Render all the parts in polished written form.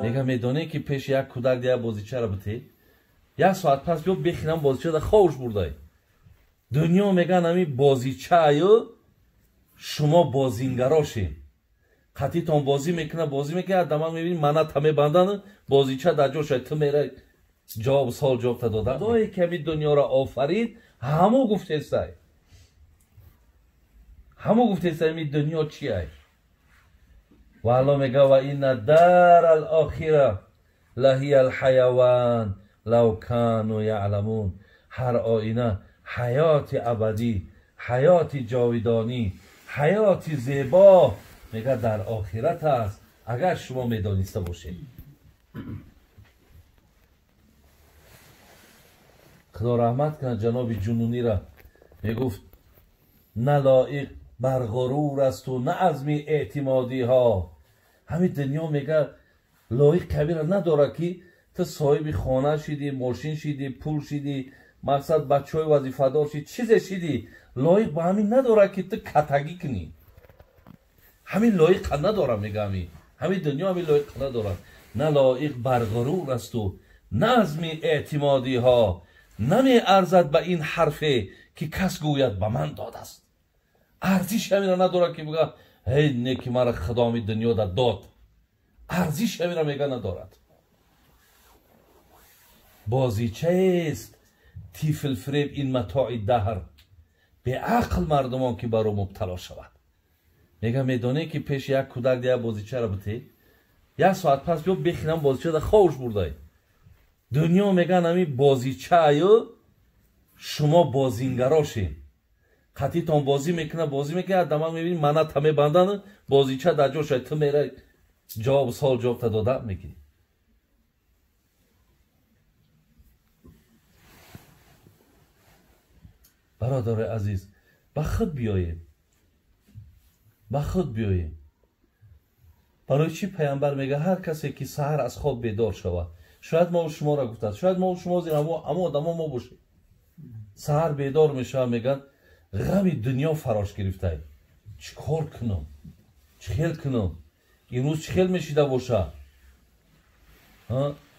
میگم میدونه که پیش یک کودک دیگه بازیچه را بتی یک ساعت پس بیا بخینم بازیچه را خوش برده دنیا میگن همی بازیچه ایو شما بازینگراشین قطعی تان بازی میکنه دمان میبینی منت همه بندن بازیچه در جا شاید تو میره جواب سال جواب تا داده خدایی که همی دنیا را آفرید همو گفته سای همو گفته سای همی دنیا چیه و الله میگه و این دار الاخره لهی الحیوان لو کانوا یعلمون هر آینه حیات ابدی حیات جاودانی حیات زیبا میگه در آخرت است اگر شما میدانسته باشید خدا رحمت کنه جناب جنونی را میگفت نه لایق بر غرور است و نه عزم اعتمادی ها همین دنیا میگه لایق کبیر نداره که تو صاحب خانه شدی ماشین شدی پول شدی مقصد بچه های وظیفه دار شدی چیز شدی لایق به همین نداره که تو کتگی کنی همین لایق نداره میگه همین دنیا همین لایق نداره نه لایق بر غرور است و نه عزم اعتمادی ها نمی ارزد به این حرفه که کس گوید به من داد است ارزش همین را نداره که بگه هی نیکی مرا خدا می دنیا داد ارزش همین را میگه ندارد بازیچه است تیفل فریب این متاع دهر به عقل مردمان که برو مبتلا شود میگه میدونه که پیش یک کودک دیگه بازیچه را بتی یک ساعت پس بیا بخینم بازیچه را خوش برده دنیا میگن همی بازیچه ایو شما بازینگراشین قطعی تان بازی میکنه دمان میبینی منت همه بندن بازیچه در جا شاید تو میره جواب سال جواب تا داده میگی برادر عزیز به خود بیاییم برای چی پیامبر میگه هر کسی که سحر از خواب بیدار شود شاید ما و شما را گفته شاید ما و شما زیر اما آدم ما باشیم سحر بیدار میشه میگن غم دنیا فراش گرفته چی کار کنم چی خیل کنم امروز چی خیل میشیده باشه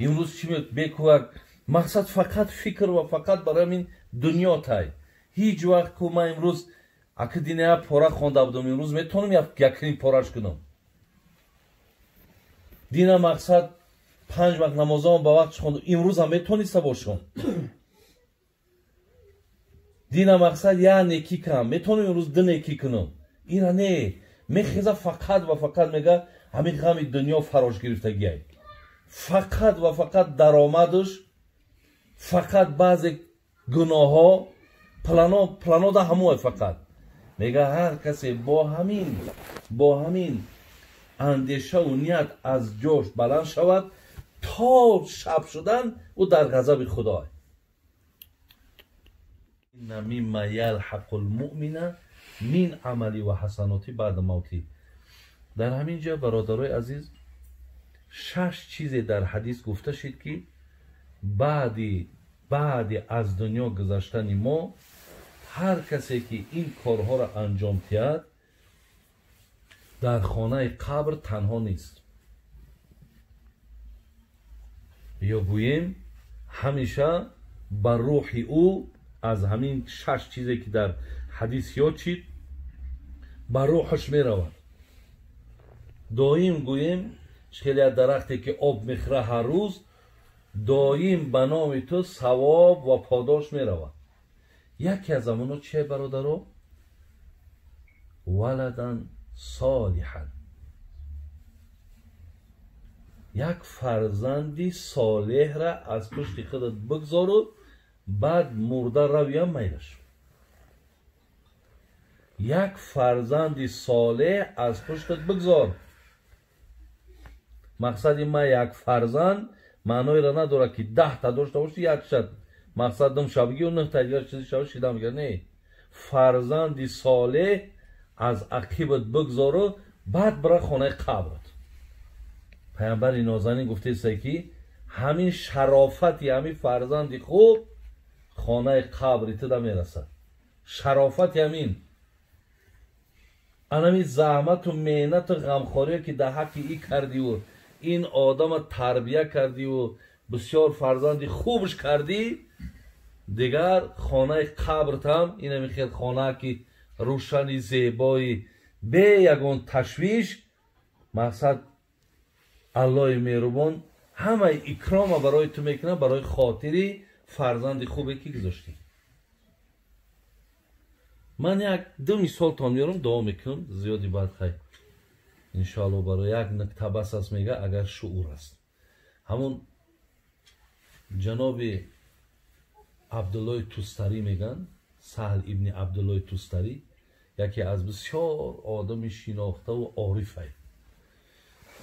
امروز چی بکوک مقصد فقط فکر و فقط برای این دنیا تای هیچ وقت که من امروز اگه دینه پاره خونده بودم امروز میتونم یکرین پارش کنم دینه مقصد 5 وقت نمازام با وقت خوندم امروز هم میتونسته باشم دینه مقصد یا نیکی کنم میتونم امروز 2 نیکی کنم اینا نه میخیزه فقط و فقط میگه همین غم دنیا فراش گرفتگی فقط و فقط درآمدش فقط بعضی گناه ها پلانا ده همو فقط میگه هر کسی با همین اندیشه و نیت از جوش بلند شود تا شب شدن او در غضب خدا این مما یلحق المؤمن من عملی و حسناتی بعد موتی در همین جا برادرای عزیز 6 چیز در حدیث گفته شد که بعد از دنیا گذشتن ما هر کسی که این کارها را انجام دهد در خانه قبر تنها نیست یا گوییم همیشه بر روح او از همین 6 چیزی که در حدیث یاد شد بر روحش می رود دایم گوییم خیلی درختی که آب میخوره هر روز دایم به نام تو ثواب و پاداش می رود یکی از امونا چه برادرو ولدن صالحا یک فرزندی صالح را از پشت خودت بگذار و بعد مرده رویم میلش یک فرزندی صالح از پشتت بگذار مقصد ما یک فرزند معنای را نداره که 10 تا داشته باشی یک شد مقصد دم شبگی و 9 تا دیگر چیزی شد شیده میگه نه فرزندی صالح از عقیبت بگذار و بعد برای خانه قبرت پیامبر نازنین گفته است که همین شرافتی همین فرزندی خوب خانه قبری تو میرسد شرافت همین анами заҳмату меҳнату ғамхорие ки дар ҳаққи ин кардиву ин одама тарбия кардиву бисёр фарзанди хубш кардӣ, дигар хонаи қабртам инами хел хонае ки рӯшани зебои бе ягон ташвиш, мақсад аллоҳи меҳрубон ҳамаи икрома барои ту мекунад барои хотири фарзанди хубе ки гузоштӣ. ман як ду мисолтон меёрам, дуо мекунам зиёди баъд хай иншоалло барои як нуктабас аст мега агар шуъур аст. ҳамон ҷаноби абдуллои тустарӣ меган, саҳл ибни абдуллои тустарӣ, яке аз бисёр одами шинохтаву орифай.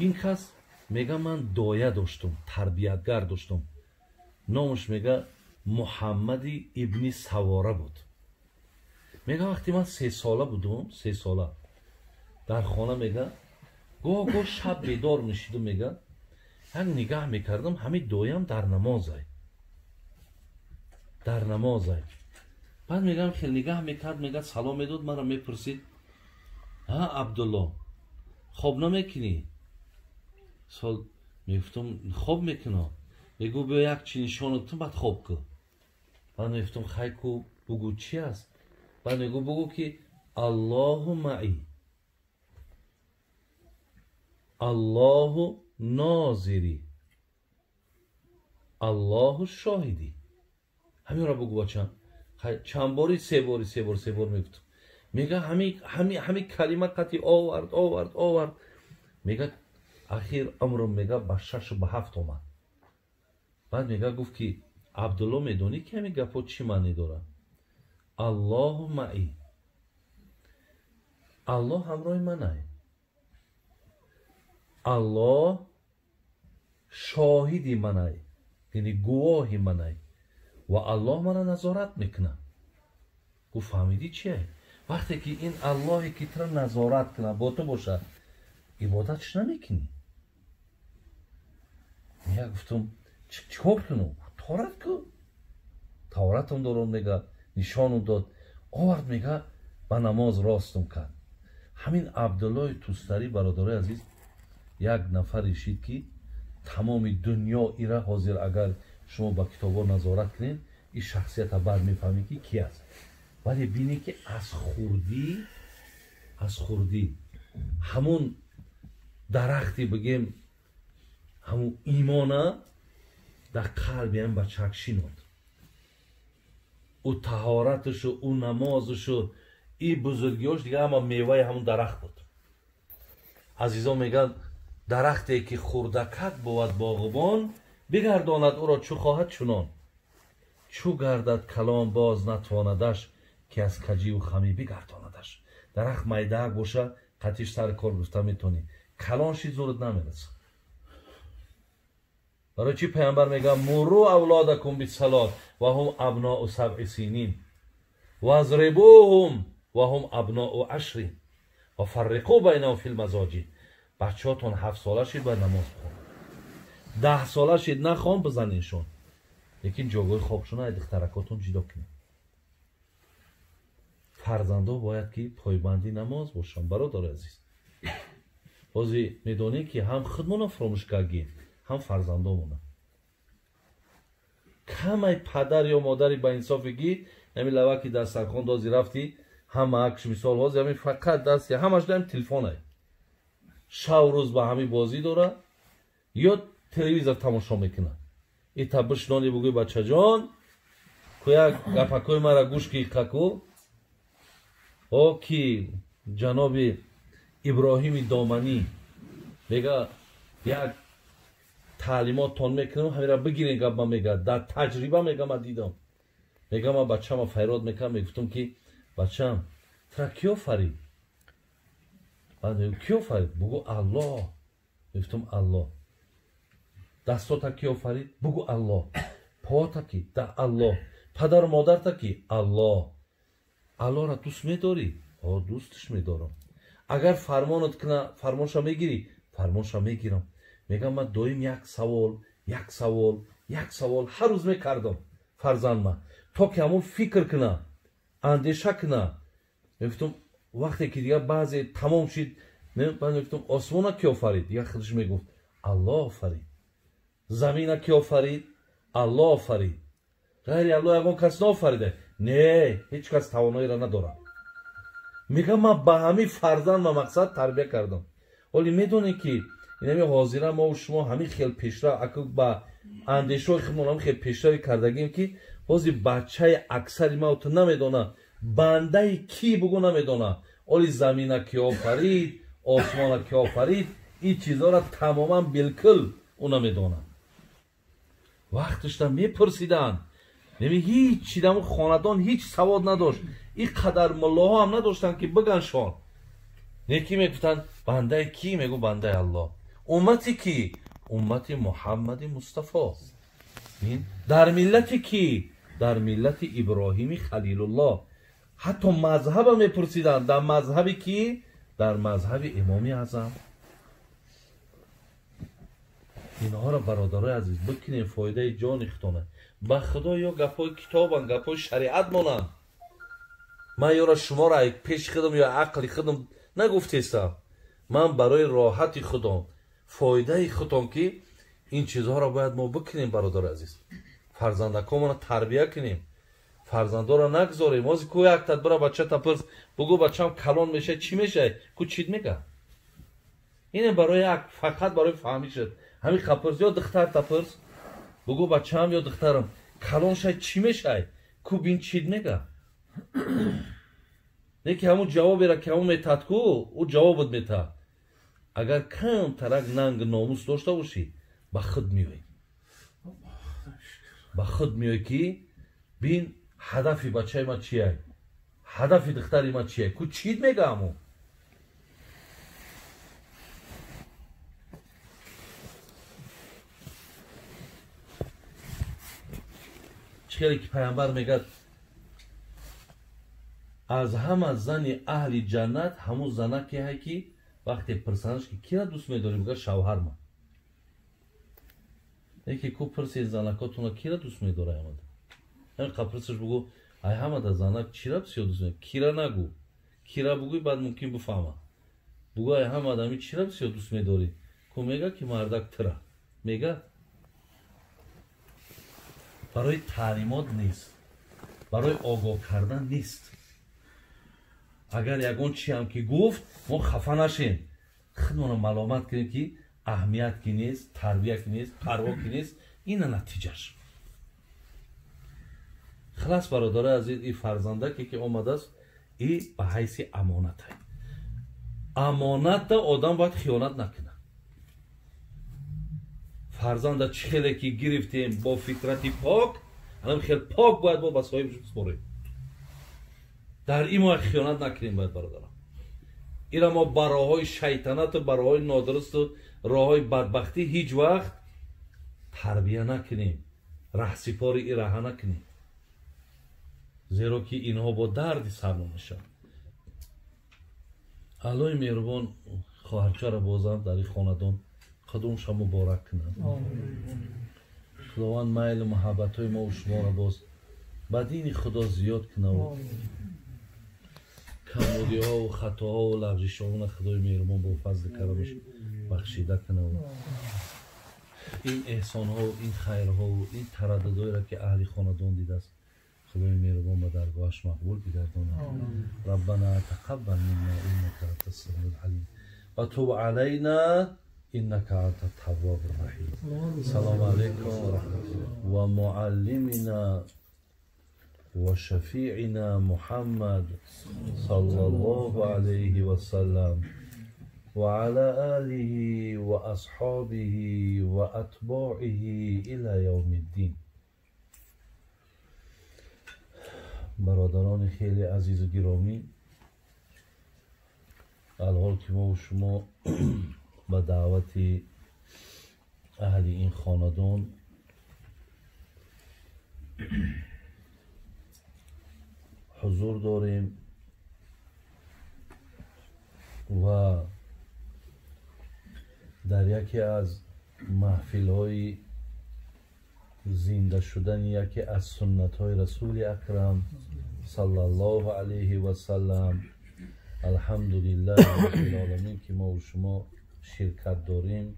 ин кас мега ман доя доштам, тарбиятгар доштам. номаш мега муҳаммади ибни савора буд. мега вақти ман 3 сола будам, 3 сола дар хона мега гоҳ-гоҳ шаб бедор мешидам, мега як нигаҳ мекардам ҳамин доям дар намозай. дар намозай. баъд мегам хел нигаҳ мекард, мега салом медод, маро мепурсид: ҳа Абдулло, хоб намекунӣ? сол мегуфтам хоб мекунам. мегӯ биё як чи нишонат кун, баъд хоб кун. баъд мегуфтам хайку бугӯ чи аст? баъд мегӯ бугӯ ки аллоҳу маӣ, аллоҳу нозирӣ, аллоҳу шоҳидӣ. ҳаминро бугӯ бачам. чанд бори? 3 бори, 3 бор, 3 бор мегуфтам. мега ҳамин калима қати овард. мега ахир умрам мега ба 6 ба 7 омад. баъд мега гуфт ки Абдулло, медонӣ ки ҳамин гапҳо чӣ маънӣ дорад? аллоҳу маӣ, аллоҳ ҳамроҳи манай, аллоҳ шоҳиди манай, яъне гувоҳи манай, ва аллоҳ мана назорат мекунад. гуфт фаҳмидӣ чие? вақте ки ин аллоҳе ки туро назорат кунад бо ту бошад, ибодатш намекунӣ? мега гуфтам чӣ кор кунам? торат кун. торатам дорад, мега нишонам дод, овард, мега ба намоз ростам кард. ҳамин абдуллои тустарӣ, бародарои азиз, як нафар ишид ки тамоми дунё ира ҳозир агар шумо ба китобҳо назорат кунед, ин шахсията баъд мефаҳмед ки ки аст. вале бинед ки аз хурдӣ ҳамон дарахти бигем ҳамон имона дар қалби ҳам ба чак шинод. ӯ таҳораташу, ӯ намозашу, ин бузургиёш дигар ҳама меваи ҳамон дарахт буд. азизон мегӯянд дарахте ки хурдакак бувад боғбон, бигардонад ӯро чӯ хоҳад чунон. чӯ гардад калон боз натвонадаш, ки аз каҷиву хамӣ бигардонадаш. дарахт майдаак боша, қатиш сари кор гуфта метонӣ, калон ши зурат намерасад. барои чӣ пайғамбар мегӯяд мурру авлодакум бисалот ва ҳум абноу 7 синин вазрибӯҳум ва ҳум абноу 10 ва фарриқӯ байнаҳум фил мазоҷид. бачаҳотон 7 сола шид бояд намоз бихонанд, 10 сола шид нахон бизанедшон, лекин ҷойгоҳи хобшона ай духтаракотон ҷудо кунед. фарзандо бояд ки пойбанди намоз бошанд. бародари азиз, ҳозир медонед ки ҳам худмона фаромӯш кардгем, ҳам фарзандомона. камай падар ё модари ба инсофе ки ҳамин лава ки дар сархон дози рафтӣ, ҳама акш мисол ҳозир ҳамин фақат дасти ҳамаш дар телефонай, шав рӯз ба ҳамин бозӣ дорад ё телевизор тамошо мекунад. ита бишнони бугӯй бачаҷон, ку як гапакои мара гӯш ки иқаку, о ки ҷаноби иброҳими доманӣ мега як таълимоттон мекунам, ҳамира бигирен гап ман мегӯяд, дар таҷриба мега ман дидам. мега ман бачама файрод мекардам, мегуфтам ки бачам, тура ки офарид? баъд мегӯ ки офарид? бугӯ аллоҳ. мегуфтам аллоҳ. дастота ки офарид? бугӯ аллоҳ. поата ки? да аллоҳ. падару модарта ки? аллоҳ. аллоҳро дӯст медорӣ? о, дӯстш медорам. агар фармонат куна, фармонша мегирӣ? фармонша мегирам. мегам ман доим як савол ҳар рӯз мекардам фарзанд ман, то ки ҳамон фикр куна, андеша куна. мегуфтам وقتی که دیگه بعضی تمام شد من گفتم آسمان کی آفرید؟ دیگه خودش میگفت الله آفرید. زمین کی آفرید؟ الله آفرید. غیر الله یگان کس نآفریده. نه، هیچ کس توانایی را نداره. میگم من به همین فرزند و مقصد تربیت کردم. ولی میدونی که این همین حاضرا ما و شما همین خیلی پیشرو عقل با اندیشه خودمون هم خیلی پیشروی کردگیم که بازی بچه اکثری ما تو نمیدونه بنده کی بگو نمیدونه. ولی زمین کی آفرید، آسمان کی آفرید، این چیزها را تماما بالکل اونا میدونه. وقتش تا میپرسیدن نمی هیچ چی دمو خاندان هیچ سواد نداشت. این قدر ملاها هم نداشتن که بگن شان. نیکی میگفتن بنده کی؟ میگو بنده الله. امتی کی؟ امت محمد مصطفی. در ملت کی؟ در ملت ابراهیم خلیل الله. حتی مذهب هم میپرسیدن در مذهب کی؟ در مذهب امام اعظم. اینها را برادرای عزیز بکنیم فایده جان اختانه. با خدا یا گپای کتابن، گپای شریعت مانن. من یا را شما را پیش خودم یا عقل خودم نگفتیستم. من برای راحت خودم، فایده خودم که این چیزها را باید ما بکنیم برادر عزیز. فرزندکامون را تربیت کنیم. فرزندا را نگذاریم. از کو یک تدبیر بچه تپرس بگو بچه‌م کلان میشه چی میشه؟ کو چیت میگه؟ این برای فقط برای فهمی شد. همین خپرس یا دختر تپرس بگو بچه‌م یا دخترم کلان شد چی میشه؟ کو بین چیت میگه؟ نه که همون جوابی را که همون میتاد کو او جواب میتاد. اگر کم ترک ننگ ناموس داشته باشی با خود میوی. با خود میوی که بین هدفی بچه ما چیه؟ هدفی دختری ما چیه؟ کو چیت میگه همون؟ چیلی که پیامبر میگه از همه زن اهل جنت همون زنه که هی که وقتی پرسانش که کی را دوست می‌داری میگه شوهر من. یکی کو پرسی زنکاتون کی را دوست می‌داره احمد؟ همین قپرسش بگو ای احمد زنک چی را بسیار دوست می‌داری؟ کی را نگو. کی را بگوی بعد ممکن بفهمه. بگو ای احمد امی چی را بسیار دوست می‌داری؟ کو میگه که مردک ترا. میگه برای تعلیمات نیست. برای آگاه کردن نیست. اگر یگون چی هم که گفت ما خفه نشیم. خودمون ملامت کنیم که اهمیت کی نیست، تربیت کی نیست، پروا کی نیست. این نتیجهش. خلاص برادر عزیز این فرزنده که اومده است این به حیث امانت است. امانت آدم باید خیانت نکنه. فرزنده چخیلی که گرفتیم با فطرت پاک الان خیلی پاک باید با صاحبش بسپاریم. در این ما خیانت نکنیم باید برادران. اینا ما با راههای شیطنت و با راههای نادرست و راههای بدبختی هیچ وقت تربیه نکنیم. رهسپار این راه نکنیم. زیرا که اینها با دردی سرما میشن. الله مهربان خواهرچه را بازم در این خاندان قدومش مبارک کنه. خداوند میل محبت های ما و شما را باز به دین خدا زیاد کنه و کمبودی ها و خطاها و لغزش ها خدای مهربان با فضل کرمش بخشیده کنه و این احسان ها و این خیر ها و این ترددهایی را که اهل خاندان دیده است خدای مهربان به درگاهش مقبول بگردانه. ربنا تقبل منا انك انت السمیع العلیم و تب علینا انك انت التواب الرحیم. سلام علیکم و رحمت الله و معلمنا وشفيعنا محمد صلى الله عليه وسلم وعلى آله وأصحابه وأتباعه إلى يوم الدين. برادران خیلی عزیز و گرامی، الحال که ما و شما به دعوت اهل این خاندان حضور داریم و در یکی از محفل های زنده شدن یکی از سنت های رسول اکرم صلی الله علیه و سلم الحمدلله رب العالمین که ما و شما شرکت داریم.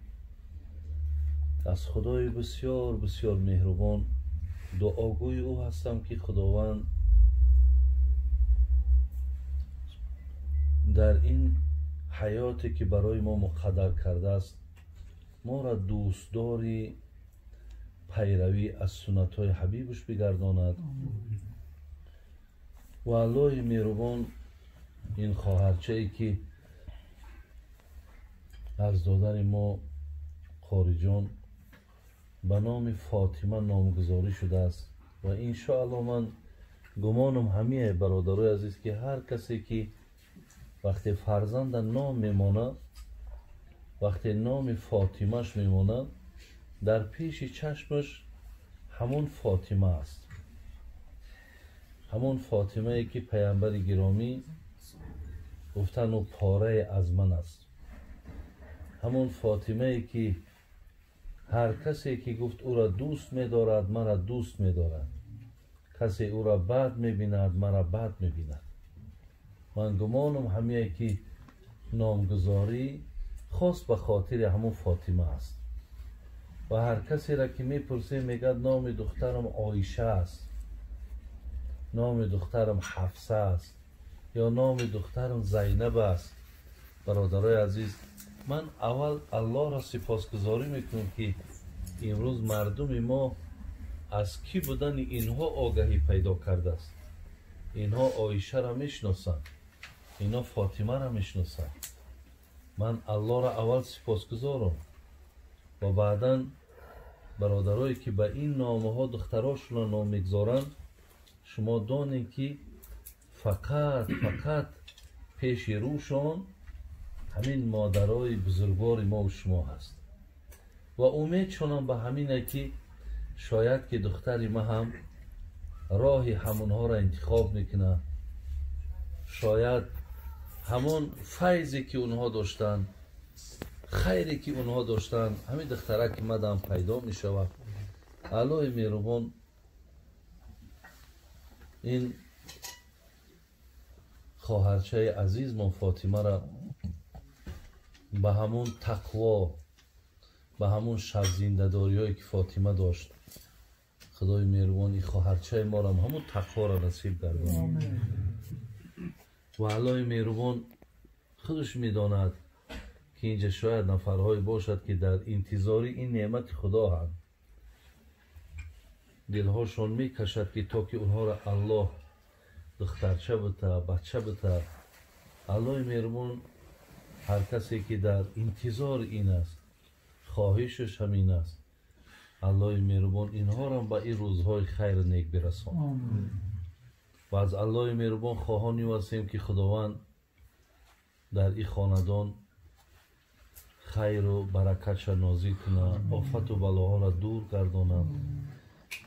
از خدای بسیار بسیار مهربان دعاگوی او هستم که خداوند در این حیاتی که برای ما مقدر کرده است ما را دوستداری پیروی از سنت های حبیبش بگرداند و الله مهربان این خواهرچه ای که از دادن ما خارجان به نام فاطمه نامگذاری شده است و انشاءالله من گمانم همه برادرای عزیز که هر کسی که وقتی فرزند نام میمانه وقتی نام فاطمهش میمانه در پیش چشمش همون فاطمه است، همون فاطمه ای که پیامبر گرامی گفتن او پاره از من است، همون فاطمه ای که هر کسی که گفت او را دوست می‌دارد مرا دوست می‌دارد، کسی او را بد می‌بیند مرا بد می‌بیند. من گمانم همه که نامگذاری خاص به خاطر همون فاطمه است و هر کسی را که میپرسه میگه نام دخترم عایشه است، نام دخترم حفصه است یا نام دخترم زینب است. برادرای عزیز، من اول الله را سپاسگزاری میکنم که امروز مردم ما از کی بودن اینها آگاهی پیدا کرده است. اینها عایشه را میشناسند، اینها فاطمه را میشناسند. من الله را اول سپاسگزارم و بعدا برادرایی که به این نامه ها دختراشون را نام میگذارند شما دانید که فقط پیش روشان همین مادرای بزرگوار ما و شما هست و امید شونم به همینه که شاید که دختری ما هم راهی همونها را انتخاب میکنه، شاید همون فیضی که اونها داشتن، خیری که اونها داشتن، همین دختره که مدام پیدا می شود. الله مهربان این خواهرچه عزیز ما فاطمه را به همون تقوا، به همون شب زنده داری هایی که فاطمه داشت خدای مهربان این خواهرچه ما را همون تقوا را نصیب گرداند و الله مهربان خودش میداند که اینجا شاید نفرهایی باشد که در انتظاری این نعمت خدا هم دلهاشون میکشد که تا که اونها را الله دخترچه بته بچه بته. الله مهربان هر کسی که در انتظار این است خواهشش همین است، الله مهربان اینها را به این روزهای خیر نیک برسان و از الله مهربان خواهانی هستیم که خداوند در این خاندان خیر و برکت نازل کنه، آفت و بلاها را دور گردانه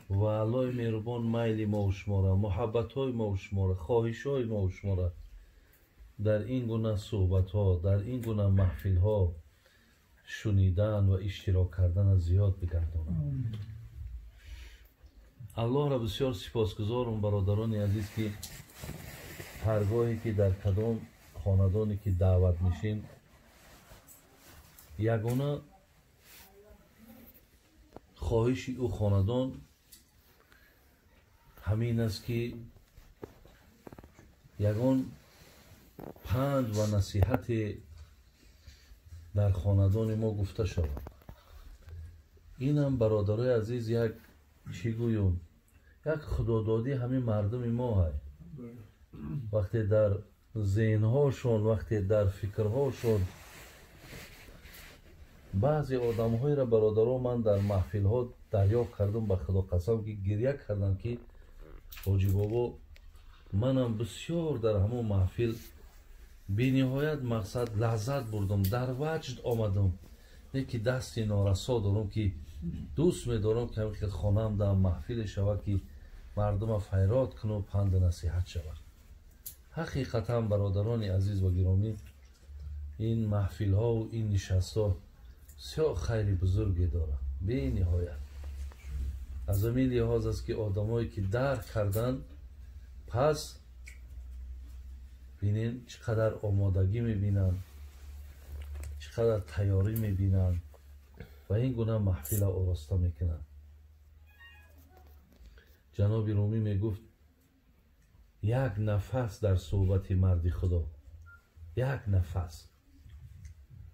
و الله مهربان میل ما و شما را، محبت های ما و شما را، خواهش های ما و شما را در این گونه صحبت ها، در این گونه محفل ها شنیدن و اشتراک کردن زیاد بگردانه. الله را بسیار سپاسگزارم برادران عزیز که هرگاهی که در کدام خاندانی که دعوت میشیم یگانه خواهش او خاندان همین است که یگان پند و نصیحت در خاندان ما گفته شود. اینم برادرای عزیز یک چی گویم یک خدادادی همین مردم ما هست. وقتی در ذهنهاشون، وقتی در فکرهاشون بعضی آدم های را برادران من در محفل ها دریافت کردم به خدا قسم که گریه کردم که حاجی بابا منم بسیار در همون محفل بی نهایت مقصد لذت بردم، در وجد آمدم نه که دستی نارسا دارم که دوست می دارم که همین خانم در محفل شود که مردم فیراد کنه و پند نصیحت شود. حقیقتا برادران عزیز و گرامی این محفل ها و این نشست ها بسیار خیلی بزرگی داره بی نهایت. از همین لحاظ است که آدمایی که درک کردن پس بینین چقدر آمادگی میبینن، چقدر تیاری میبینن و این گونه محفل آراسته میکنن. جناب رومی میگفت یک نفس در صحبت مرد خدا، یک نفس.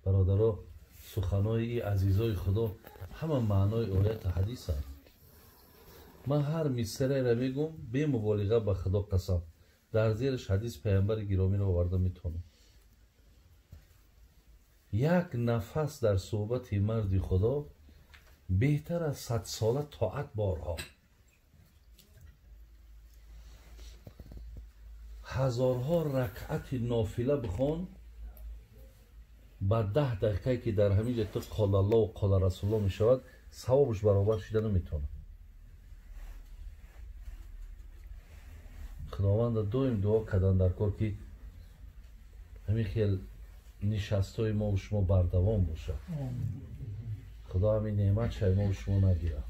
برادرها، سخنهای این عزیزای خدا همه معنای آیت حدیث هست. من هر مصره را میگم به مبالغه به خدا قسم، در زیرش حدیث پیامبر گرامی را آورده میتونم. یک نفس در صحبت مرد خدا بهتر از 100 ساله طاعت بارها. هزارها رکعت نافله بخون، بعد 10 دقیقه که در همین جا تو قال الله و قال رسول الله میشود، ثوابش برابر شده نمیتونه. خداوند دویم دعا کردن در کار که همین خیل نشستای ما و شما بردوام باشه. خدا همین نعمت شای ما و شما نگیره.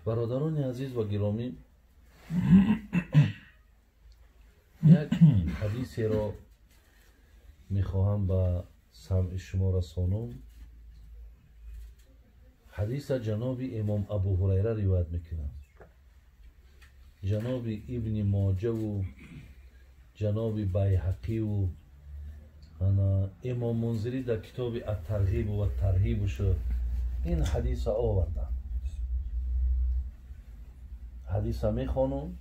برادران عزیز و گرامی، یک حدیثی را میخواهم به سمع شما رسانم. حدیث جناب امام ابو هریره روایت میکنم. جناب ابن ماجه و جناب بیهقی و امام منذری در کتاب الترغیب و الترهیب این حدیث آوردن. حدیث میخوانم.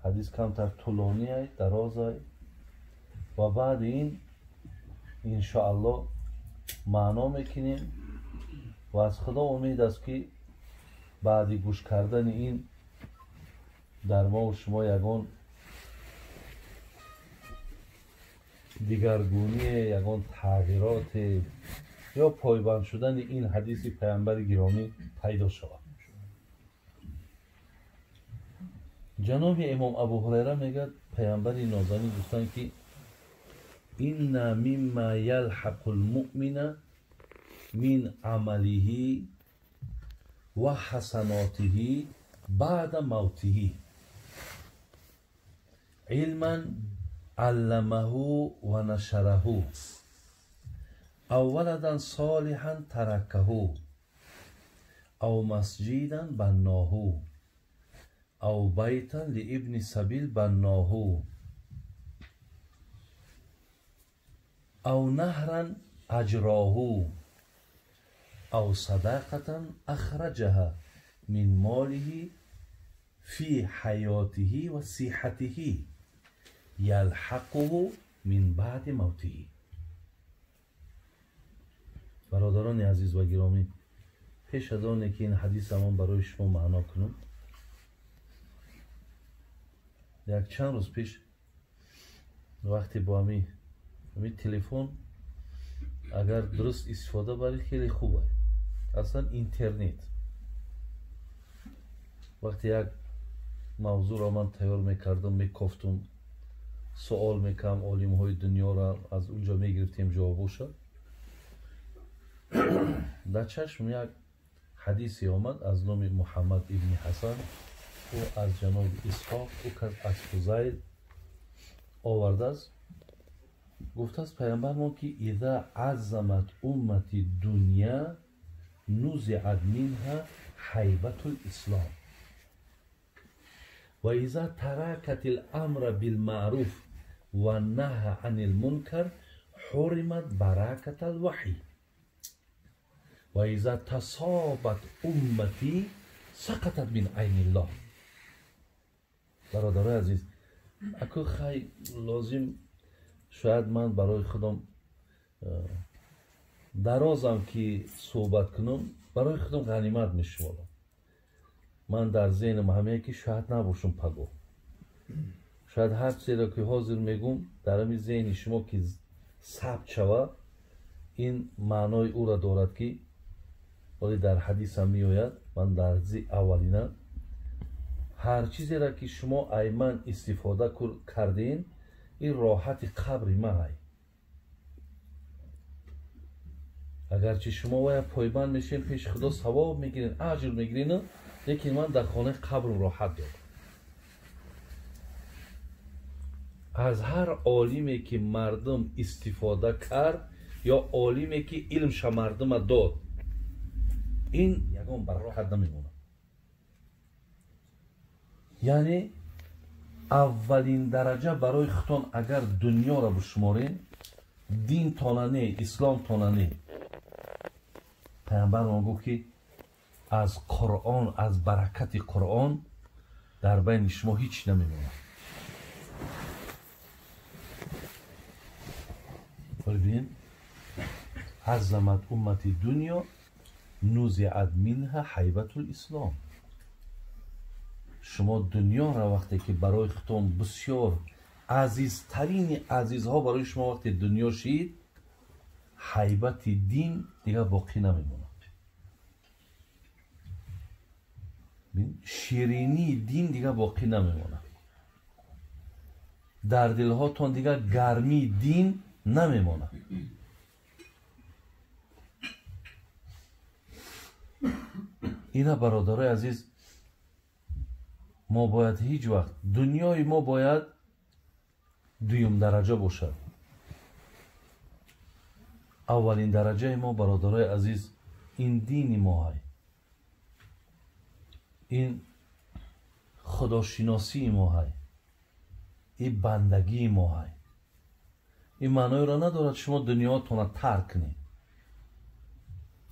حدیث کمتر طولانی است، دراز است و بعد این انشاءالله معنا میکنیم و از خدا امید است که بعد گوش کردن این در ما و شما یگان دیگرگونی، یگان تغییرات یا پایبند شدن این حدیث پیامبر گرامی پیدا شود. جناب امام ابو هریره میگه پیامبر نازنین گفتن که این مما یلحق المؤمن من عمله و حسناته بعد موته علما علمه و نشره او ولدا صالحا ترکه او مسجدا بناه او بیتا لابن سبیل بناه او نهرا اجراه او صدقة اخرجها من ماله في حياته و صحته یلحقه من بعد موته. برادران عزیز و گرامی، پیش از آنه که این حدیث من برای شما معنا کنم، یک چند روز پیش وقتی با همین تلفن اگر درست استفاده بری خیلی خوبه. اصلا اینترنت وقتی یک موضوع را من تیار میکردم، میکفتم، سوال میکنم، عالم های دنیا را از اونجا میگرفتیم جوابوشا. در چشم یک حدیثی آمد از نام محمد ابن حسن و از جناب اسحاق و از فضیل آورده است. گفته است پیامبر ما که اذا عظمت امتی دنیا نزعت منها هیبت الاسلام و اذا ترکت الامر بالمعروف و نهى عن المنکر حرمت برکت الوحی و اذا تصابت امتی سقطت من عین الله. برادر عزیز، اکو خیلی لازم شاید من برای خودم درازم که صحبت کنم، برای خودم غنیمت میشمارم. من در ذهنم همه که شاید نباشم پگو، شاید هر چیزی را که حاضر میگم در همین ذهن شما که ثبت شود، این معنای او را دارد که ولی در حدیث هم میآید. من در اولینه هر چیزی را که شما ایمن استفاده کردین، این راحت قبری ما هی. اگرچه شما باید پایبند میشین پیش خدا ثواب میگیرین، اجر میگیرین، لیکن من در خانه قبر راحت دارم. از هر عالمی که مردم استفاده کرد یا عالمی که علمش مردم داد، این یگان برکت نمیمونه. یعنی اولین درجه برای خودتان اگر دنیا را بشمارین، دین تانه، اسلام تانه، پیامبر ما گفت که از قرآن، از برکت قرآن در بین شما هیچ نمیمونه. ببین، عظمت امت دنیا نزعت منها حیبت الاسلام. شما دنیا را وقتی که برای خودتان بسیار عزیزترین عزیزها برای شما وقتی دنیا شید، حیبت دین دیگه باقی نمیمونه. شیرینی دین دیگه باقی نمیمونه. در دلهاتون دیگه گرمی دین نمیمونه. اینا برادرای عزیز، ما باید هیچ وقت دنیای ما باید دویم درجه باشد. اولین درجه ما برادرای عزیز این دین ما های، این خداشناسی ما های، این بندگی ما های. این معنی را ندارد شما دنیاتون را ترک کنید،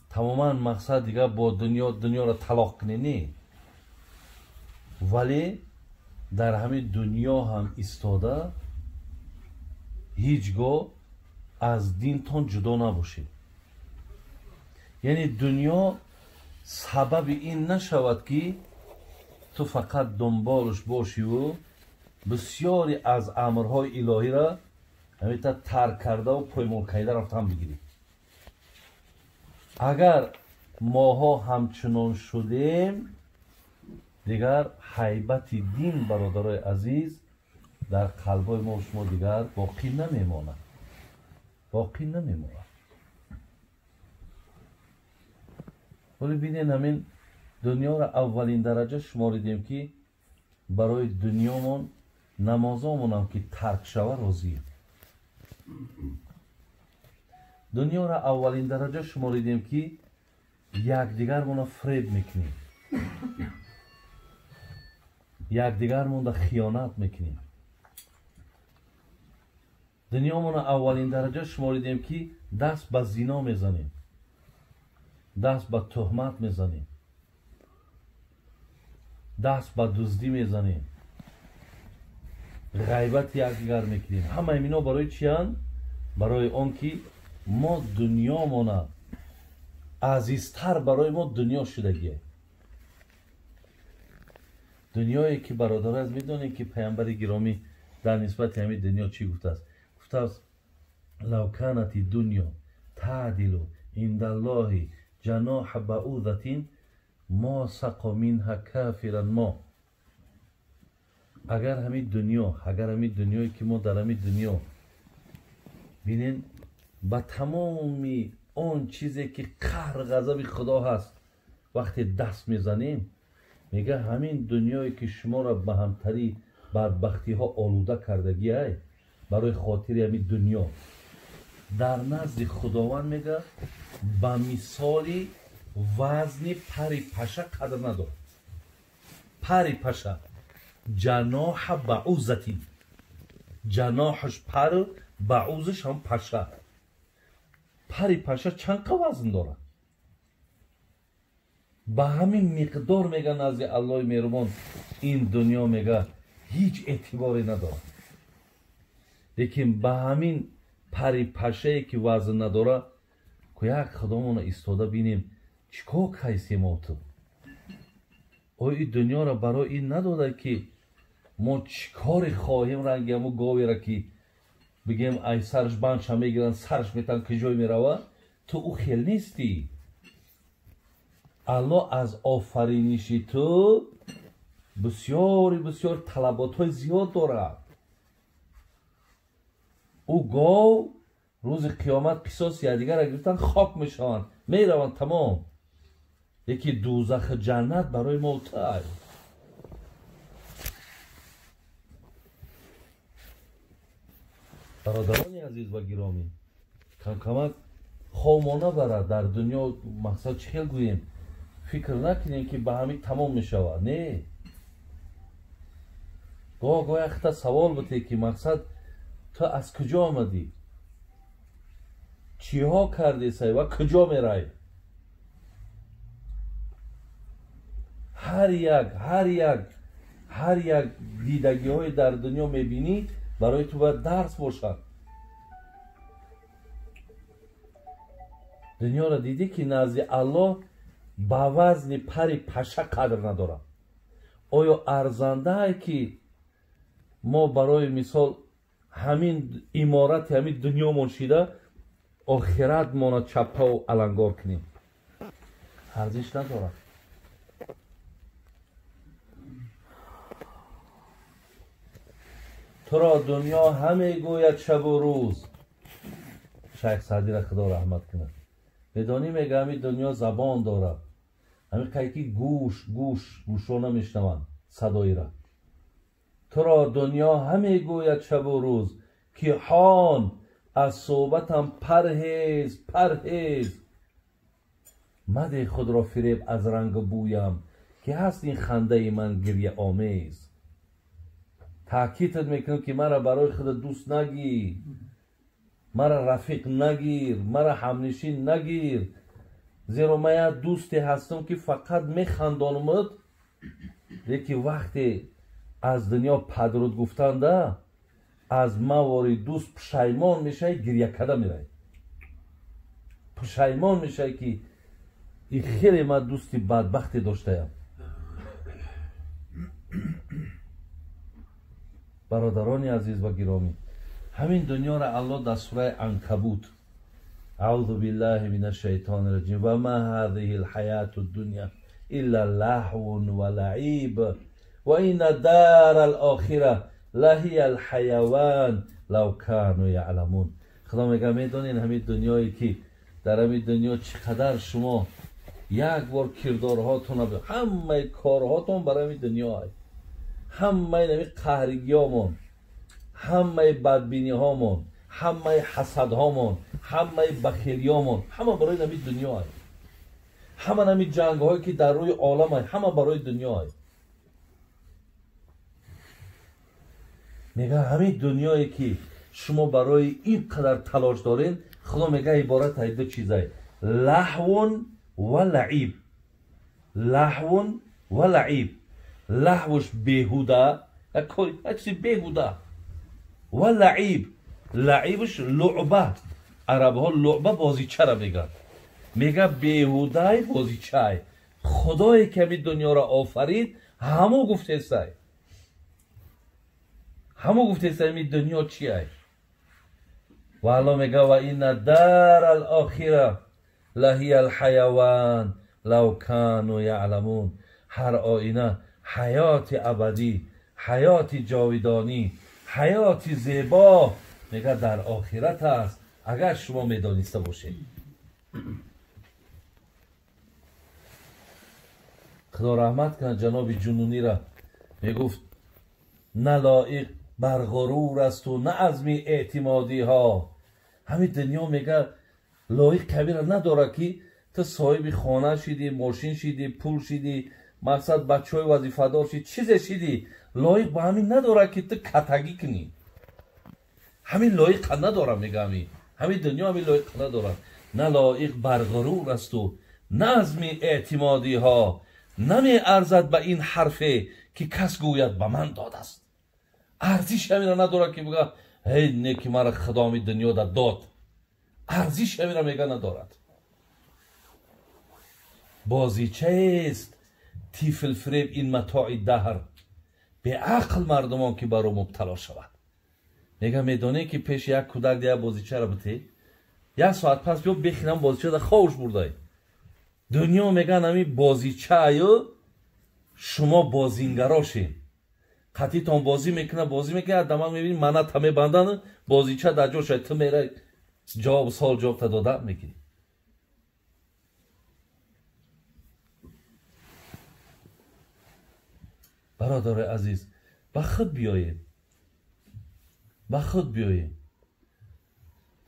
تماما مقصد دیگه با دنیا را طلاق کنید، نه. ولی در همین دنیا هم ایستاده هیچگاه از دینتون جدا نباشید. یعنی دنیا سبب این نشود که تو فقط دنبالش باشی و بسیاری از امرهای الهی را همیتا ترک کرده و پایمال کرده رفتن بگیری. اگر ماها همچنان شدیم، دیگر حیبت دین برادرای عزیز در قلبای ما شما دیگر باقی نمیماند، باقی نمیماند. ولی بینید همین دنیا را اولین درجه شماریدیم که برای دنیامون نمازامون هم که ترک شود راضیه. دنیا را اولین درجه شماریدیم که یکدیگرمون را فریب میکنیم، یکدیگرمون را خیانت میکنیم. دنیامون را اولین درجه شماریدیم که دست به زنا میزنیم، دست به تهمت میزنیم، دست به دزدی میزنیم، غیبت یکدیگر میکنیم. همه اینا برای چی هستند؟ برای آن که ما دنیامون عزیزتر برای ما دنیا شدگیه. دنیایی که برادر از میدونید که پیامبر گرامی در نسبت همین دنیا چی گفته است؟ گفته است لو کانت الدنیا تعدل عند الله جناح بعوضة ما سقى منها کافرا ما. اگر همین دنیایی که ما در همین دنیا بینین با تمامی اون چیزی که قهر غضب خدا هست وقتی دست میزنیم، میگه همین دنیایی که شما را به همتری بدبختی ها آلوده کردگی های برای خاطر همین دنیا، در نزد خداوند میگه به مثالی وزن پری پشه قدر نداره. پری پشه جناح بعوضة، جناحش پر، بعوضش هم پشه. پری پشه چند وزن داره؟ به همین مقدار میگه نزد الله مهربان این دنیا میگه هیچ اعتباری نداره. لیکن به همین پری پشه که وزن نداره که یک خدامون ایستاده بینیم چیکار کیسی ما تو؟ آیا این دنیا را برای این نداده که ما چیکار خواهیم رنگی همون گاوی را که بگیم ای سرش بندش هم میگیرن سرش میتن که جای میروه؟ تو او خیل نیستی. الله از آفرینشی تو بسیار طلبات های زیاد دارد. او گاو روز قیامت قصاص یادیگر را گرفتن خاک میشوند میروند تمام. یکی دوزخ جنت برای موتای. برادران عزیز و گرامی، کمک خوامانه برد در دنیا. مقصد چی خیل گوییم؟ فکر نکنیم که به همین تمام می شود. نه، گاه اختا سوال بوده که مقصد تو از کجا آمدی؟ چی ها کردی سای و کجا می رای؟ هر یک دیدگی های در دنیا می بینی برای تو باید درس باشد. دنیا را دیدی که نزد الله با وزن پر پشه قدر نداره. آیا ارزنده ای که ما برای مثال همین امارت همین دنیا منشیده آخرت ما چپه و علنگار کنیم؟ ارزش نداره. تو را دنیا همه گوید شب و روز. شیخ سعدی را خدا رحمت کنه. بدانی میگه همین دنیا زبان داره. همین که گوشو نمیشنون صدایی را. تو را دنیا همه گوید شب و روز که هان از صحبتم پرهیز. مده خود را فریب از رنگ بویم که هست این خنده من گریه آمیز. تاکیدت میکنم که مرا برای خود دوست نگیر، مرا رفیق نگیر، مرا همنشین نگیر، زیرا من دوستی هستم که فقط میخندانمت، لیکن وقتی از دنیا پدرود گفتنده از مواری دوست پشیمان میشه، گریه کده میره، پشیمان میشه که این خیلی من دوستی بدبختی داشتم. برادران عزیز و گرامی، همین دنیا را الله در سوره عنکبوت اعوذ بالله من الشیطان الرجیم و ما هذه الحیات الدنیا الا لهو و لعیب و این دار الاخره لهی الحیوان لو کانوا یعلمون. خدا میگه میدونین همین دنیایی که در همین دنیا چقدر شما یک بار کردارهاتون همه کارهاتون برای همین دنیا هست، همه این قهرگی هامون، همه بدبینی هامون، همه حسد هامون، همه بخیلی هامون، همه برای همین دنیا هست. همه همین جنگ هایی که در روی عالم هست همه برای دنیا هست. میگه همین دنیایی که شما برای این قدر تلاش دارین، خدا میگه عبارت از دو چیزه: لهو و لعیب. لهو و لعیب. لهوش بیهوده، یک چیز بیهوده، و لعیب، لعیبش لعبه. عرب ها لعبه بازیچه را میگن. میگه بیهوده بازیچه. خدایی که این دنیا را آفرید همو گفته سای، همو گفته سای این دنیا چیه. و الله میگه و این دار الاخره لهی الحیوان لو کانوا یعلمون. هر آینه حیات ابدی، حیات جاودانی، حیات زیبا میگه در آخرت است اگر شما میدانسته باشید. خدا رحمت کنه جناب جنونی را. میگفت نه لایق بر غرور است و نه عزم اعتمادی ها. همین دنیا میگه لایق کبیر نداره که تو صاحب خانه شدی، ماشین شدی، پول شدی، مقصد بچه های وظیفه دار شدی، چیز شدی، لایق به همین نداره که تو کتگی کنی. همین لایق نداره. میگه همین دنیا همین لایق نداره. نه لایق بر غرور است و نه عزم اعتمادی ها. نمی ارزد به این حرفه که کس گوید به من داد است. ارزش همین نداره که بگه هی نیکی مرا خدا می دنیا داد. ارزش همین میگه ندارد. بازیچه است تیفل فریب این متاع دهر. به عقل مردمان که برو مبتلا شود. میگه میدونه که پیش یک کودک دیگه بازیچه را بته، یک ساعت پس بیا بخینم بازیچه را خوش برده. دنیا میگن همین بازیچه ایو شما بازینگراشین. قطعی تان بازی میکنه دمان میبینی منت همه بندن بازیچه در جا شاید تو میره جواب سال جواب تا داده میگیری. برادر عزیز به خود بیایید، به خود بیایید.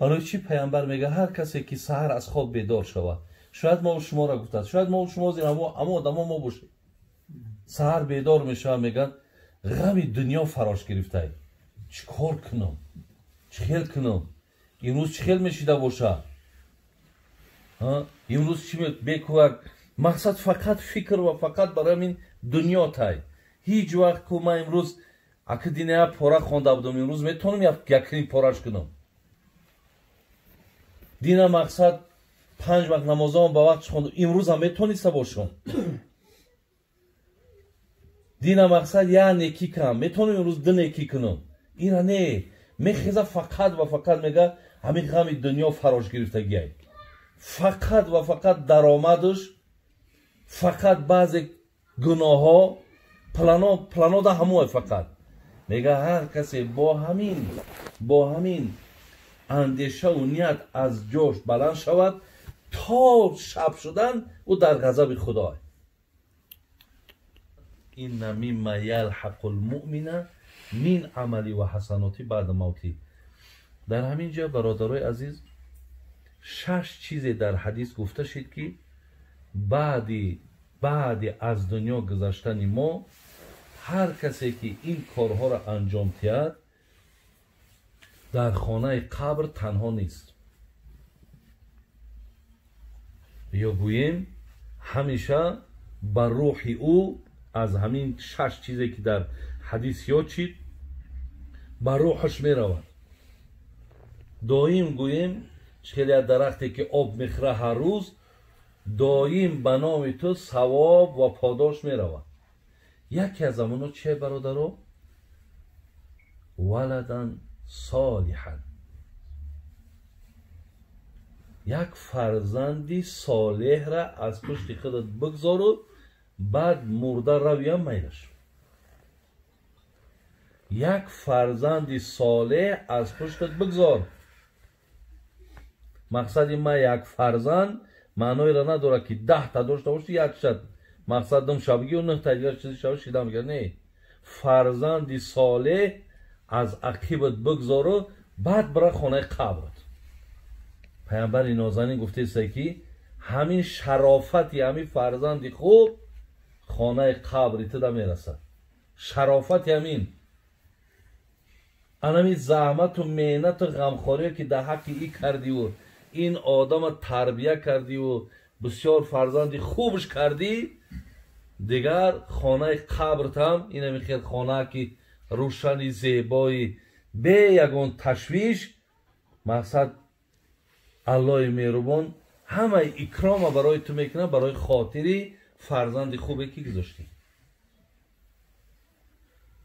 برای چی پیامبر میگه هر کسی که سحر از خواب بیدار شود، شاید ما و شما را گفته، شاید ما و شما زیر اما آدما ما باشیم، سحر بیدار میشه میگن غم دنیا فراش گرفته، چیکار کنم، چخیل کنم، امروز چخیل میشیده باشه، امروز چی بکوک، مقصد فقط فکر و فقط برای این دنیا تای. هیچ وقت که من امروز اکادینیا پاره خونده بودم، امروز میتونم یکنی پارش کنم. دینا مقصد 5 وقت نمازام با وقت خوندم، امروز هم میتونسته باشم. دینا مقصد یا نیکی کنم، میتونم امروز 2 نیکی کنم. اینا نه، میخیزه فقط و فقط میگه همین غم دنیا فراش گرفتگیه، فقط و فقط درآمدش، فقط بعضی گناه ها، پلانا ده هموه. فقط میگه هر کسی با همین اندیشه و نیت از جوش بلند شود تا شب شدن او در غضب خدا. این مما یلحق المؤمن من عملی و حسناتی بعد موتی. در همین جا برادرای عزیز 6 چیز در حدیث گفته شد که بعد از دنیا گذشتن ما هر کسی که این کارها را انجام دهد در خانه قبر تنها نیست، یا گوییم همیشه بر روح او از همین 6 چیزی که در حدیث یاد شد بر روحش می رود. دایم گوییم خیلی درختی که آب میخوره هر روز دایم به نام تو ثواب و پاداش می رود. یکی از امونا چه برادرو؟ ولدن صالحا، یک فرزندی صالح را از پشت خودت بگذار و بعد مرده رویم میلش. یک فرزندی صالح از پشتت بگذار. مقصد ما یک فرزند معنای را نداره که 10 تا داشته باشی یک شد، مقصد دم شبگی و 9 تا دیگر چیزی شد شیده میگه نه، فرزندی صالح از عقیبت بگذار و بعد برای خانه قبرت. پیامبر نازنین گفته است که همین شرافتی همین فرزندی خوب خانه قبرت دا میرسد. شرافت همین انمی زحمت و مهنت و غمخواری که در حق ای کردی و این آدم تربیه کردی و بسیار فرزندی خوبش کردی، دیگر خانه قبرت هم این همی خانه که روشنی زیبایی به یگون تشویش، مقصد الله مهربان همه اکرام برای تو میکنه برای خاطری فرزند خوبی که گذاشتی.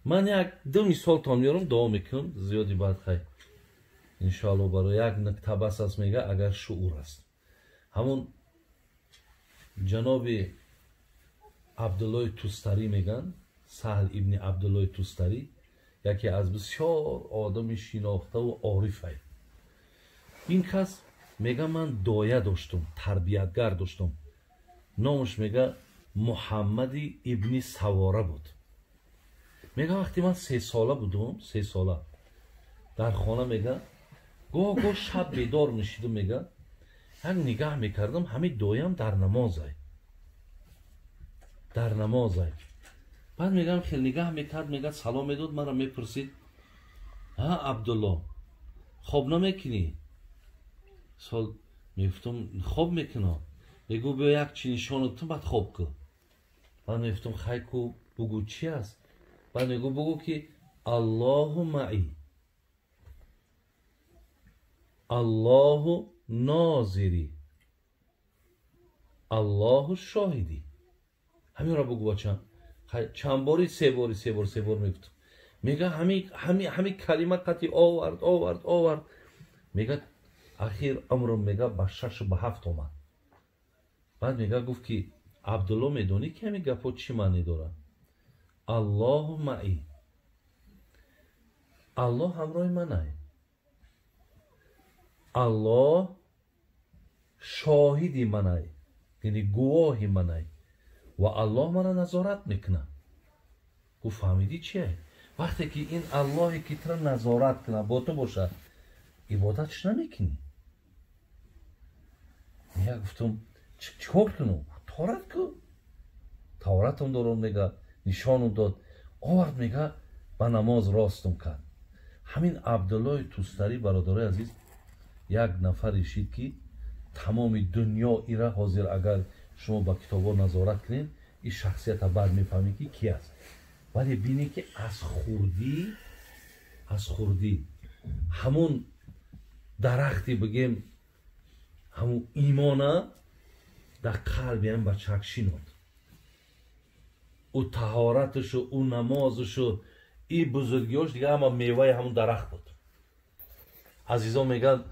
من یک 2 مثال تا میارم دعا میکنم زیادی بعد خیلی انشاءالله برای یک نکته بس است. میگه اگر شعور است همون جناب عبدالله توستری میگن، سهل ابن عبدالله توستری، یکی از بسیار آدم شناخته و عارفه. این کس میگه من دایه داشتم، تربیتگر داشتم، نامش میگه محمد ابن سواره بود. میگه وقتی من 3 ساله بودم، 3 ساله در خانه، میگه گاه شب بیدار میشیدم، میگه هم نگاه میکردم همین دایم در نمازه. بعد میگم خیلی نگاه میکرد، میگه سلام میداد، من را میپرسید ها عبدالله خواب نمیکنی؟ سال میفتم خواب میکنم. بگو بیا یک چی نشانتم بعد خواب کن. من میفتم خیلی کو بگو چی است؟ بعد میگو بگو که الله معی، الله ناظری، الله شاهدی. همین را بگو بچم. چند باری 3 بار میگفتم. میگه همین کلمه قطعی آورد. میگه اخیر عمرم میگه به 6 و 7 آمد. بعد میگه گفت که عبدالله میدونی که همین گپا چی معنی داره؟ الله معی، الله همراه منه، الله شاهدی منه، یعنی گواهی منه و الله منو نظارت میکنه. گفت فهمیدی چیه؟ وقتی که این اللهی که تو نظارت کنه با تو باشه، عبادتش نمیکنی. میگه گفتم چیکار کنم؟ طهارت کن. طهارتم دارم میگه، نشانم داد، آورد میگه با نماز راستم کرد. همین عبدالله توستری برادر عزیز یک نفر اشید که تمام دنیا ایره حاضر، اگر شما با کتابا نظارت کنین این شخصیت بعد میفهمید که کی است. ولی بینی که از خوردی همون درختی بگیم همون ایمانه در قلبی هم بچک شینود. او طهارتشو، او نمازشو، این بزرگیاش دیگه اما میوه همون درخت بود. عزیزان میگن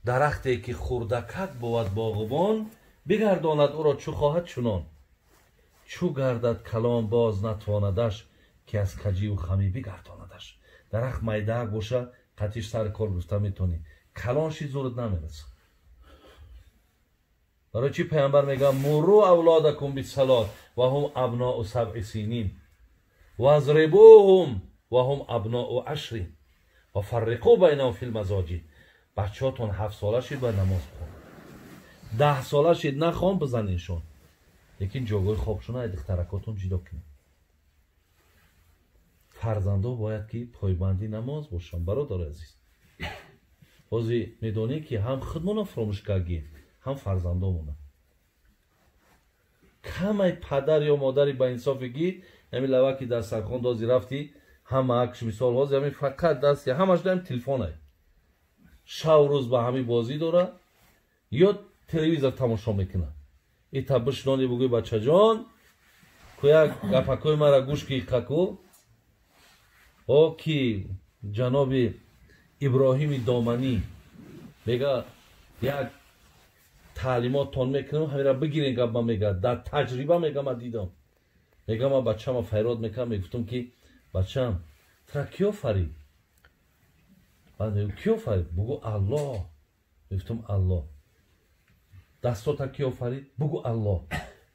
درختی که خوردکت بود باغبان، بگرداند او را چو خواهد چنان. چو گردد کلام باز نتواندش، که از کجی و خمی بگرداندش. درخت میدک باشه قطعش سر کار گفته میتونی، کلانشی زورت نمیرسه. برای چی پیامبر میگه مرو اولادکم بالصلاة و هم ابناء 7 سنین و اضربوهم و هم ابناء 10 و فرقوا بینهم فی المضاجع. بچه‌تون 7 ساله شید باید نماز بخونن، 10 ساله شید نخوان بزنینشون، لیکن جاگاه خوابشون از دخترکاتون جدا کنید. فرزندا باید که پایبندی نماز باشن. برادر عزیز بازی میدونی که هم خودمون فراموش کردیم هم فرزندامون. کمی پدر یا مادری با انصافگی همین لوا که در سرخان دازی رفتی همه اکش مثال بازی همین فقط دست یا همش داریم تلفنه، شب روز با همین بازی داره یا تلویزیون تماشا میکنه. این تبش نانی بگوی بچه جان که یک گپکوی مرا گوش کی قکو او کی جناب ابراهیم دامنی میگه یک تعلیمات تون میکنم همین را بگیرین. گپ من میگه در تجربه میگه من دیدم. میگه من بچه‌م فریاد میکنم، میگفتم که بچه‌م ترا کیو فرید؟ من میگم کیو فرید؟ بگو الله. میگفتم الله. دستا کیو فرید؟ بگو الله.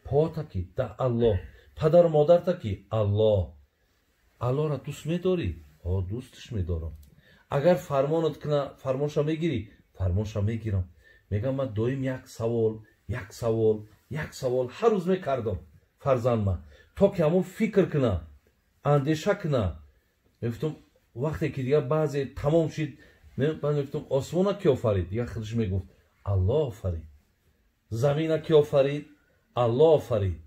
پاتا کی؟ در الله. پدر و مادر تا کی؟ الله. الله را دوست میداری؟ دوستش میدارم. اگر فرمانت کنه فرمانشو میگیری؟ فرمانشو میگیرم. میگم من دویم یک سوال هر روز میکردم فرزند من تا که همون فکر کنه اندیشه کنه. میگفتم وقتی که دیگه بعضی تمام شد من میگفتم آسمان کی آفرید؟ دیگه خودش میگفت الله آفرید. زمین کی آفرید؟ الله آفرید.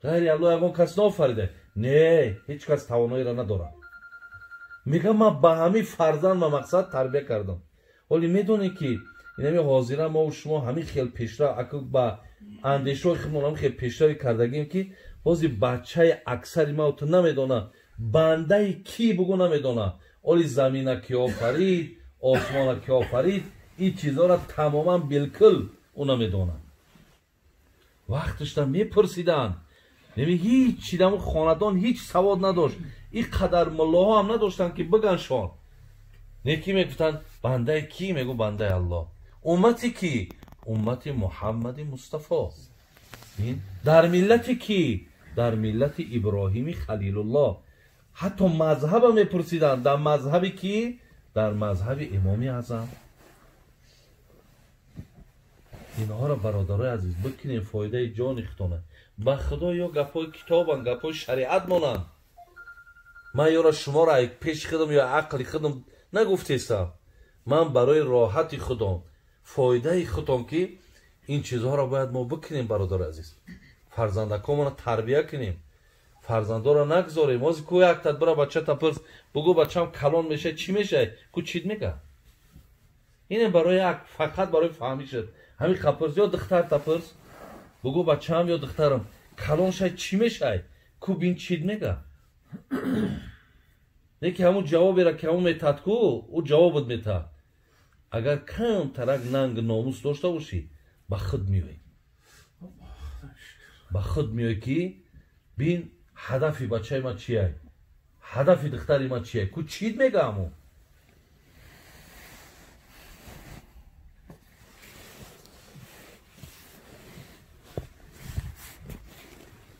غیر الله یگان کس نآفریده؟ نه، هیچ کس توانایی را نداره. میگم من به همین فرزند و مقصد تربیت کردم. ولی میدونی که اینمی حاضرم ما و شما همین خیلی پیشرو اکو با اندیشه خودمون هم خیلی پیشرو کردگیم که بازی بچه اکثری ما تو نمیدونه بنده کی بگو نمیدونه. ولی زمین کی آفرید، آسمان کی آفرید، این چیزا را تماما بالکل اونا میدونه. وقتش تا میپرسیدن نمی هیچ چیدم خاندان هیچ سواد نداشت، این قدر ملاها هم نداشتن که بگن شان. نیکی میگفتن بنده کی؟ میگو بنده الله. امتی کی؟ امت محمد مصطفی. در ملت کی؟ در ملت ابراهیم خلیل الله. حتی مذهب هم میپرسیدن در مذهب کی؟ در مذهب امام اعظم. اینها را برادرای عزیز بکنین فایده جان اختانه. با خدا یا گپای کتابن، گپای شریعت مانن. من یا شما را پیش خودم یا عقل خودم نگفتیستم. من برای راحت خودم، فایده خودم که این چیزها را باید ما بکنیم برادر عزیز. فرزندکامون را تربیت کنیم، فرزندا را نگذاریم. از کو یک تدبیر بچه تپرس بگو بچه‌م کلان میشه چی میشه؟ کو چیت میگه؟ اینه برای فقط برای فهمی شد. همین خپرس یا دختر تپرس بگو بچه‌م یا دخترم کلان شد چی میشه؟ کو بین چیت میگه؟ نه که همون جوابی را که همون میتاد کو او جوابت میتاد. اگر کم ترک ننگ ناموس داشته باشی با خود میوی، با خود میوی که بین هدفی بچه ما چیه، هدفی دختری ما چیه، کو چیت میگه همون.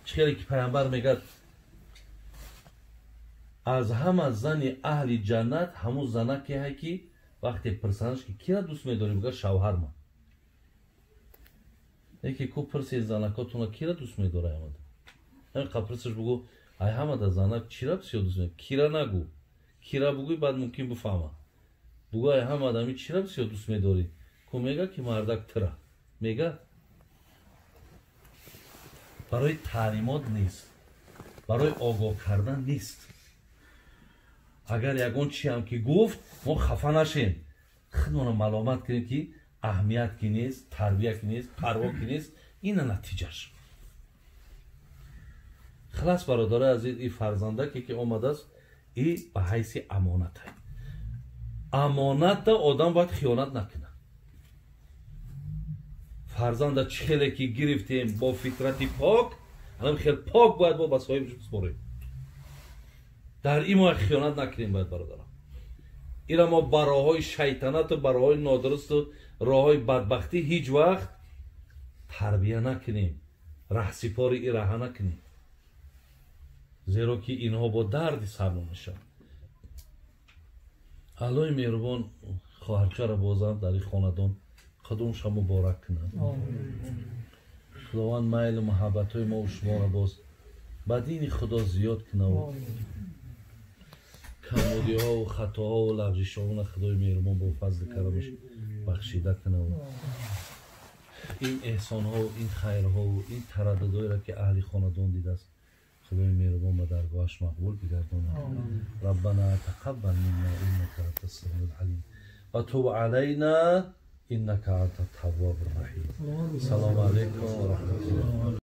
چیلی که پیامبر میگه از همه زن اهل جنت همون زنه که هی که وقتی پرسانش که کی را دوست می‌داری میگه شوهر ما. یکی کو پرسی زنکاتون کی را دوست می‌داره آمد. همین قپرسش بگو ای همه زنک چی را بسیار دوست می‌داره. کی را نگو. کی را بگوی بعد ممکن بفهمه. بگو ای همه آدمی چی را بسیار دوست می‌داری. کو میگه که مردک ترا. میگه برای تعلیمات نیست. برای آگاه کردن نیست. اگر یگون چی هم که گفت ما خفه نشیم. خودمون ملامت کنیم که اهمیت کی نیست، تربیت کی نیست، پروا کی نیست. این نتیجهش. خلاص برادر عزیز این فرزنده که اومده است این به حیث امانت است. امانت آدم باید خیانت نکنه. فرزند چهله که گرفتیم با فطرت پاک الان خیلی پاک باید با صاحبش بسپاریم. در این ما خیانت نکنیم باید برادران. اینا ما براهای شیطنت و براهای نادرست و راهای بدبختی هیچ وقت تربیه نکنیم. رهسپار ای راه نکنیم. زیرا که اینها با درد سرما میشن. الله مهربان خواهرچه را بازم در این خاندان قدومش مبارک کنه. خداوند میل و محبت های ما و شما را باز به دین خدا زیاد کنه و کمبودی ها و خطاها و لغزش ها خدای مهربان با فضل کرمش بخشیده کنه و این احسان ها و این خیر ها و این ترددهایی را که اهل خاندان دیده است خدای مهربان به درگاهش مقبول بگردانه. ربنا تقبل منا انك انت السمیع العلیم و تب علینا انك انت التواب الرحیم. سلام علیکم و رحمت الله.